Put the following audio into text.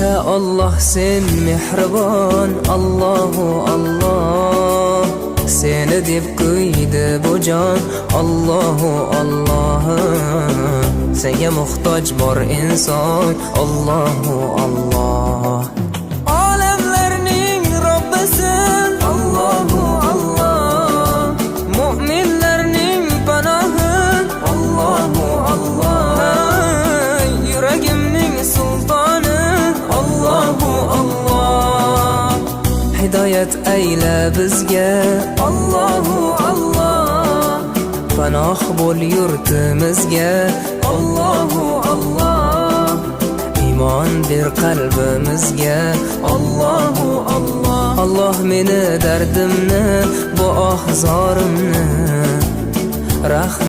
Ha Allah sen mehribon, Allahu Allah. Seni deb qo'ydi bu jon, Allahu Allah. Senga muhtoj bor inson, Allahu Allah. Olamlarning Robbisin, Allahu Allah. Mu'minlarning panohi, Allahu Allah. Yuragimning sultoni, Allahu Allah. Hidoyat ayla bizga, Allahu Allah. Panoh bo'l yurtimizga, Allahu Allah. Iymon ber qalbimizga, Allahu Allah. Allah meni dardimni, bu ohzorimni